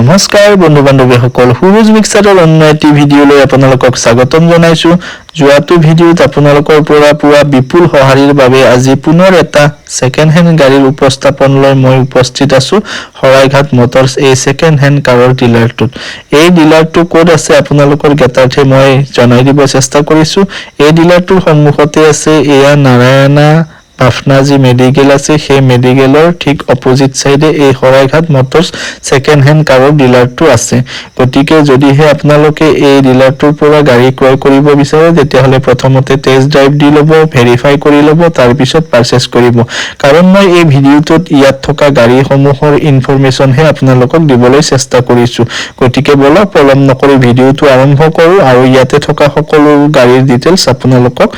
নমস্কাৰ বন্ধু বান্ধৱীসকল, সুৰুজ মিক্সাৰৰ অন্য এটি ভিডিঅ'লৈ আপোনালোকক স্বাগতম জনাইছো। যোৱাটো ভিডিঅ'ত আপোনালোকৰ পৰা পোৱা বিপুল সঁহাৰিৰ বাবে আজি পুনৰ এটা ছেকেণ্ড হেণ্ড গাড়ীৰ উপস্থাপন লৈ মই উপস্থিত আছো শৰাইঘাট মটৰ্ছ এই ছেকেণ্ড হেণ্ড কাৰৰ ডিলাৰটোত। এই ডিলাৰটো ক'ত আছে আপোনালোকৰ জ্ঞাতাৰ্থে মই জনাই দিব চেষ্টা কৰিছো। এই ডিলাৰটোৰ সন্মুখতে আছে এয়া নাৰায়ণা পাফনাজি মেডিকেল আছে, সেই মেডিকেলৰ ঠিক অপোজিট সাইডে এই শৰাইঘাট মটৰ্ছ ছেকেণ্ড হেণ্ড কাৰৰ ডিলাৰটো আছে। গতিকে যদিহে আপোনালোকে এই ডিলাৰটোৰ পৰা গাড়ী ক্ৰয় কৰিব বিচাৰে তেতিয়াহ'লে প্ৰথমতে টেষ্ট ড্ৰাইভ দি ল'ব, ভেৰিফাই কৰি ল'ব, তাৰপিছত পাৰচেছ কৰিব। কাৰণ মই এই ভিডিঅ'টোত ইয়াত থকা গাড়ীসমূহৰ ইনফৰমেশ্যনহে আপোনালোকক দিবলৈ চেষ্টা কৰিছো। গতিকে বলক পলম নকৰি ভিডিঅ'টো আৰম্ভ কৰোঁ আৰু ইয়াতে থকা সকলো গাড়ীৰ ডিটেইলছ আপোনালোকক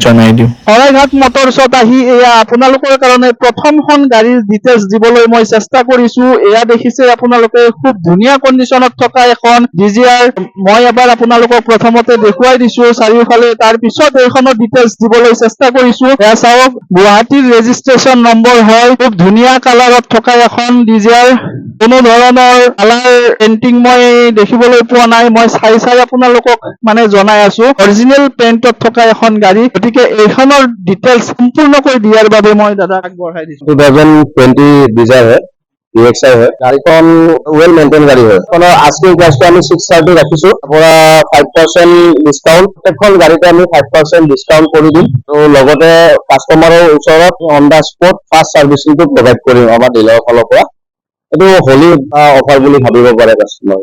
জনাই দিওঁ। শৰাইঘাট মটৰ্ছত আহি এয়া আপোনালোকৰ কাৰণে প্ৰথমখন গাড়ীৰ ডিটেইলছ দিবলৈ মই চেষ্টা কৰিছো। এয়া দেখিছে আপোনালোকে খুব ধুনীয়া কণ্ডিশ্যনত থকা এখন ডিজিআৰ। মই এবাৰ আপোনালোকক প্ৰথমতে দেখুৱাই দিছো চাৰিওফালে, তাৰ পিছত এইখনৰ ডিটেইলছ দিবলৈ চেষ্টা কৰিছো। এয়া চাওক, গুৱাহাটীৰ ৰেজিষ্ট্ৰেশ্যন নম্বৰ হয়। খুব ধুনীয়া কালাৰত থকা এখন ডিজিআৰ। কোনো ধৰণৰ কালাৰ পেইণ্টিং মই দেখিবলৈ পোৱা নাই। মই চাই আপোনালোকক জনাই আছো অৰিজিনেল পেইণ্টত থকা এখন গাড়ী। গতিকে এইখনৰ ডিটেইলছ সম্পূৰ্ণকৈ দিয়াৰ বাবে মই দাদাক আগবঢ়াই দিছো। 2020 ডিজায়াৰ হয়, DXi হয়। গাড়ীখন ওয়েল মেইনটেইন গাড়ী হয়। এখনৰ আস্কিং প্ৰাইচটো আমি 630 ৰাখিছো, পৰা 5% ডিসকাউন্ট। এখন গাড়ীতে আমি 5% ডিসকাউন্ট কৰি দিম আৰু লগতে কাস্টমাৰৰ ওচৰত অন দা স্পট ফাষ্ট সাৰ্ভিসিংটো প্ৰভাইড কৰিম আমাৰ ডিলাৰৰ ফালৰ পৰা। এইটো হোলি অফাৰ বুলি ভাবিব পাৰে কাস্টমাৰ।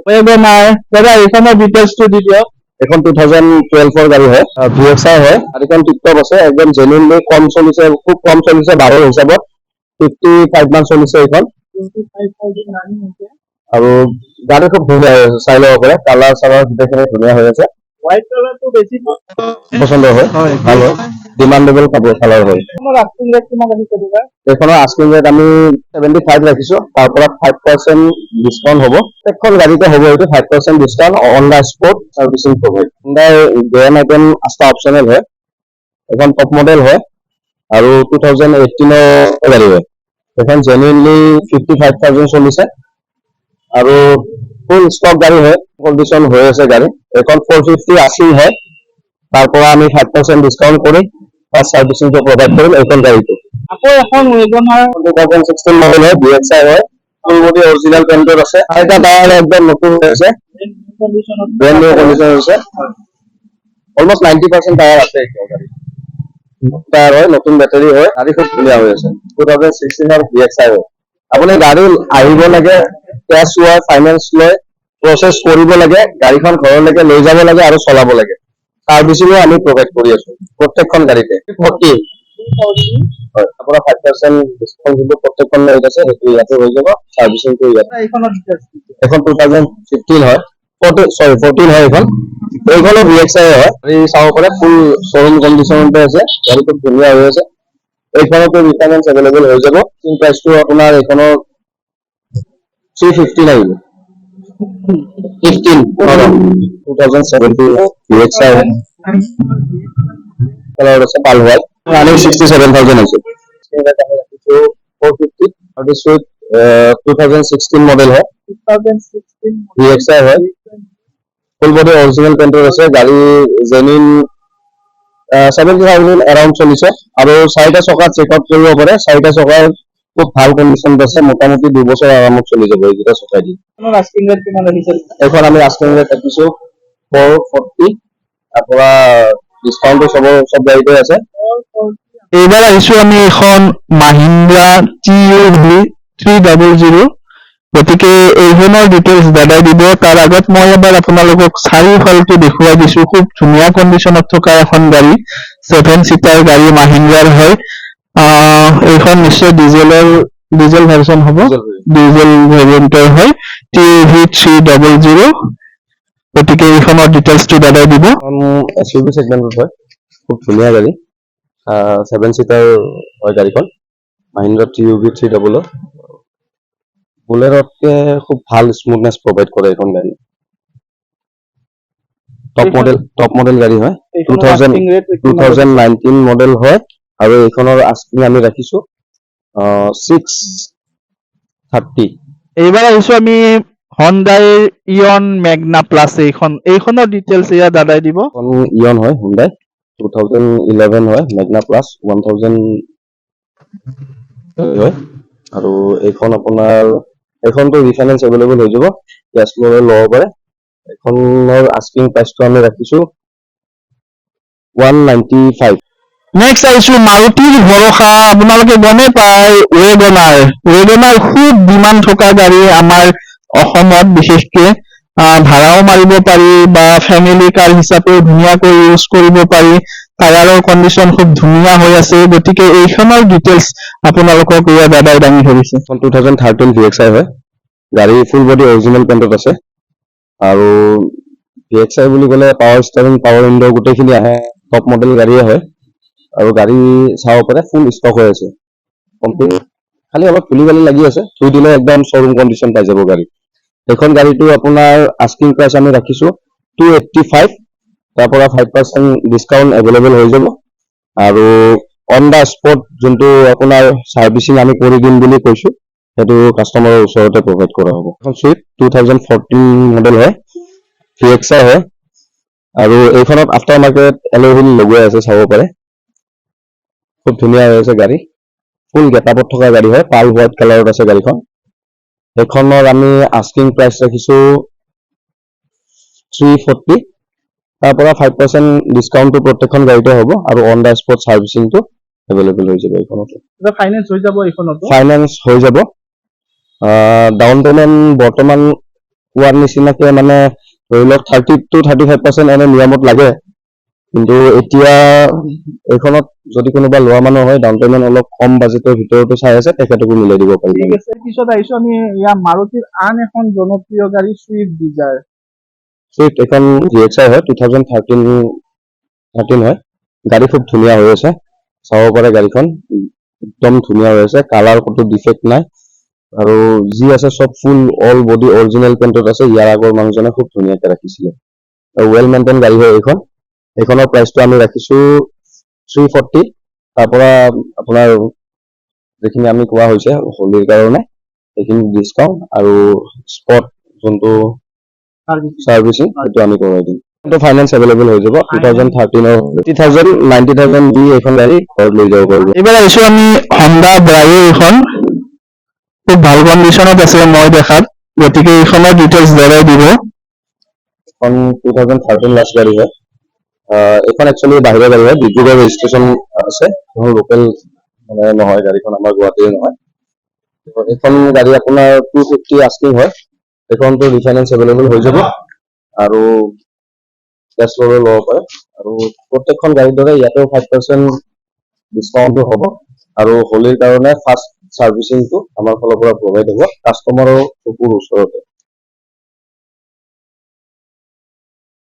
দাদা এইখনৰ ডিটেইলছটো দি দিয়ক। এখন 2012 গাড়ী হয়, DXi হয়। গাড়ীখন টিপটপ আছে, একদম জেনুইনলি কম চলিছে, খুব কম চলিছে, 12 হিচাপত 55 মান চলিছে এইখন। আৰু গাড়ী খুব ধুনীয়া হৈ আছে, চাই ল'ব পাৰে। কালাৰ চালাৰ গোটেইখিনি ধুনীয়া হৈ আছে। হোৱাইট কালাৰটো বেছি পচন্দ হয়, ভাল হয়, ডিমাণ্ডেবল কালাৰ হয়। এইখনৰ আস্কিং ৰেট আমি 75 ৰাখিছো, তাৰ পৰা 5% ডিসকাউন্ট হ'ব। এখন গাড়ীতে হ'ব এইটো 5% discount on the spot servicing provide. Grand item আস্তা অপচনেল হয়। এখন টপ মডেল হয় আৰু 2018 গাড়ী হয়। এখন জেনুইনলি 55,000 চলিছে আৰু ফুল ষ্টক গাড়ী হয়, কণ্ডিশ্যন হৈ আছে গাড়ী। এখন 450 আস্কিং হয়, তাৰ পৰা আমি 5% ডিসকাউন্ট কৰি ফাষ্ট সাৰ্ভিসিংটো প্ৰভাইড কৰিম এইখন গাড়ীটো। আকৌ এখন ৱেগনাৰ 2016 মডেল হয়, DXi হয়। ফুল বডি অৰিজিনেল পেইণ্টত আছে। চাৰিটা টায়াৰ একদম নতুন হৈ আছে, ব্ৰেণ্ড নিউ কণ্ডিশ্যন হৈছে। অলমোষ্ট 90% টায়াৰ আছে এতিয়া গাড়ী। টায়াৰ হয়, নতুন বেটাৰী হয়, গাড়ী খুব ধুনীয়া হৈ আছে। 2016 DXi হয়। আপুনি গাড়ী আহিব লাগে, কেছ লয়, ফাইনেন্স লয়, প্ৰচেছ কৰিব লাগে, গাড়ীখন ঘৰলৈকে লৈ যাব লাগে আৰু চলাব লাগে। সাৰ্ভিসিংও আমি প্ৰভাইড কৰি আছো প্ৰত্যেকখন গাড়ীতে। 40 হয়, আপোনাৰ 5% ডিসকাউন্ট কিন্তু প্ৰত্যেকখন গাড়ীত আছে, সেইটো ইয়াতে হৈ যাব। সাৰ্ভিসিংটো ইয়াতে। এখন 2015 হয়, 14 হয় এইখন। এইখনো DXi হয়। এই চাব পাৰে, ফুল শ্বৰুম কণ্ডিশ্যনতে আছে, গাড়ী খুব ধুনীয়া হৈ আছে। এইখনতো ৰিফাইনেন্স এভেইলেবল হৈ যাব। প্ৰাইচটো আপোনাৰ এইখনৰ 350 আহিব। 2017 DXi হয়। কালাৰ আছে পাল হোৱাইট, ৰানিং 67,000 আছে। 450 আৰু দিছ 2016 মডেল হয়, 2016 DXi হয়। ফুল বডি অৰিজিনেল পেইণ্টত আছে। গাড়ী জেনুইন 70,000 এৰাউণ্ড চলিছে আৰু 4টা চকা চেকআউট কৰিব পাৰে। 4টা চকাৰ খুব ভাল কণ্ডিশ্যনত আছে, মোটামুটি 2 বছৰ আৰামত চলি যাব এইকেইটা চকা দি। এখন আমি আস্কিং ৰেট ৰাখিছো 440, তাৰ পৰা ডিসকাউন্টটো সব গাড়ীতে আছে। এইবাৰ আহিছো আমি এখন মাহিন্দ্ৰা TUV 300। গতিকে এইখনৰ ডিটেইলছ দাদাই দিব। তাৰ আগত মই এবাৰ আপোনালোকক চাৰিওফালটো দেখুৱাই দিছো। খুব ধুনীয়া কণ্ডিশ্যনত থকা এখন গাড়ী, 7 সিটাৰ গাড়ী, মাহিন্দ্ৰাৰ হয়। এইখন নিশ্চয় ডিজেল ভাৰ্জন হ'ব, ডিজেল ভেৰিয়েণ্টৰ হয়, TUV 300। গতিকে এইখনৰ ডিটেইলছটো দাদাই দিব। SUV সেগমেন্টত হয়, খুব ধুনীয়া গাড়ী। 7 সিটাৰ হয় গাড়ীখন, মাহিন্দ্ৰা TUV 300। বুলেৰতকে খুব ভাল স্মুথনেছ প্ৰভাইড কৰে এইখন গাড়ী। টপ মডেল গাড়ী হয়, 2019 মডেল হয় আৰু এইখনৰ আস্কিং আমি ৰাখিছো 630। এইবাৰ আহিছো আমি হণ্ডাই ইয়ন মেগনা প্লাছ এইখনৰ ডিটেইলছ এয়া দাদাই দিব। এখন ইয়ন হয় হুণ্ডাই 2011 হয় মেগনা প্লাছ 1000 হয় আৰু এইখন আপোনাৰ এইখনটো ৰিফাইনেন্স এভেইলেবল হৈ যাব কেছ লৈ ল'ব পাৰে। এইখনৰ আস্কিং প্ৰাইচটো আমি ৰাখিছো 195। নেক্সট আহিছো মাৰুতিৰ ভৰসা, আপোনালোকে গমেই পায় ৱেগনাৰ খুব ডিমাণ্ড থকা গাড়ী আমাৰ অসমত, বিশেষকে ভাড়াও মাৰিব পাৰি বা ফেমিলি কাৰ হিচাপেও ধুনীয়াকৈ ইউজ কৰিব পাৰি। টায়াৰৰ কণ্ডিশ্যন খুব ধুনীয়া হৈ আছে, গতিকে এইখনৰ ডিটেইলছ আপোনালোকক এয়া দাদাই দাঙি ধৰিছে। এখন 2013 VXI হয়, গাড়ী ফুল বডি অৰিজিনেল পেইণ্টত আছে আৰু VXI বুলি ক'লে পাৱাৰ ষ্টাৰিং পাৱাৰ উইণ্ডো গোটেইখিনি আহে, টপ মডেল গাড়ীয়ে হয় আৰু গাড়ী চাব পাৰে ফুল ষ্টক হৈ আছে কমপ্লিট, খালি অলপ খুলি বালি লাগি আছে, থৈ দিলে একদম শ্বৰুম কণ্ডিশ্যন পাই যাব গাড়ী। এইখন গাড়ীটো আপোনাৰ আস্কিং প্ৰাইচ আমি ৰাখিছো 285, তাৰ পৰা 5% ডিছকাউণ্ট এভেইলেবল হৈ যাব আৰু অন দা স্পট যোনটো আপোনাৰ চাৰ্ভিচিং আমি কৰি দিম বুলি কৈছো সেইটো কাষ্টমাৰৰ ওচৰতে প্ৰভাইড কৰা হ'ব। এখন চুইফ্ট 2014 মডেল হয়, VXI হয় আৰু এইখনত আফটাৰ মাৰ্কেট এলয় হুইল লগোৱাই আছে, চাব পাৰে খুব ধুনীয়া হৈ আছে গাড়ী, ফুল গেটআপত থকা গাড়ী হয়, পাল হোৱাইট কালাৰত আছে গাড়ীখন। এইখনৰ আমি আস্কিং প্ৰাইচ ৰাখিছো 340, তাৰ পৰা 5% ডিছকাউণ্টটো প্ৰত্যেকখন গাড়ীতে হ'ব আৰু অন দা স্পট চাৰ্ভিচিংটো এভেইলেবল হৈ যাব এইখনতো। ফাইনেন্স হৈ যাব এইখনতো? ফাইনেন্স হৈ যাব। ডাউন পেমেণ্ট বৰ্তমান কোৱাৰ নিচিনাকে মানে ধৰি লওক 30 to 35% এনে নিয়মত লাগে, কিন্তু এতিয়া এইখনত যদি কোনোবা লোৱা মানুহ হয় ডাউন পেমেণ্ট অলপ কম বাজেটৰ ভিতৰতো চাই আছে তেখেতকো মিলাই দিব পাৰিব। ঠিক আছে, পিছত আহিছো আমি ইয়া মাৰুতিৰ আন এখন জনপ্ৰিয় গাড়ী চুইফ্ট ডিজায়াৰ। চুইফ্ট এখন VXI হয়, 2013 হয়, গাড়ী খুব ধুনীয়া হৈ আছে, চাব পাৰে গাড়ীখন একদম ধুনীয়া হৈ আছে, কালাৰ ক'তো ডিফেক্ট নাই আৰু যি আছে চব ফুল অল বডি অৰিজিনেল পেইণ্টত আছে। ইয়াৰ আগৰ মানুহজনে খুব ধুনীয়াকে ৰাখিছিলে আৰু ৱেল মেইনটেইন গাড়ী হয় এইখন। এইখনৰ প্ৰাইচটো আমি ৰাখিছো 340, তাৰ পৰা আপোনাৰ যিখিনি আমি কোৱা হৈছে হোলীৰ কাৰণে সেইখিনি ডিছকাউণ্ট আৰু স্পট যোনটো চাৰ্ভিচিং সেইটো আমি কৰাই দিম। ফাইনেন্স এভেইলেবল হৈ যাব 2013 80,000 90,000 দি এইখন গাড়ী ঘৰত লৈ যাব পাৰিব। এইবাৰ আহিছো আমি হণ্ডা ব্ৰাইও, এইখন খুব ভাল কণ্ডিশ্যনত আছে মই দেখাত, গতিকে এইখনৰ ডিটেইলছ দাদাই দিব। এখন 2013 লাষ্ট গাড়ী হয়, এইখন একচুৱেলি বাহিৰৰ গাড়ী হয়, ডিব্ৰুগড় ৰেজিষ্ট্ৰেশ্যন আছে, এখন লোকেল মানে নহয়, গাড়ীখন আমাৰ গুৱাহাটীৰ নহয়। এইখন গাড়ী আপোনাৰ 250 আস্কিং হয়, এইখনটো ৰিফাইনেন্স এভেইলেবল হৈ যাব আৰু কেছ লৈ ল'ব পাৰে আৰু প্ৰত্যেকখন গাড়ীৰ দৰে ইয়াতেও 5% ডিছকাউণ্টটো হ'ব আৰু হোলীৰ কাৰণে ফাৰ্ষ্ট চাৰ্ভিচিংটো আমাৰ ফালৰ পৰা প্ৰভাইড হ'ব কাষ্টমাৰৰ চকুৰ ওচৰতে।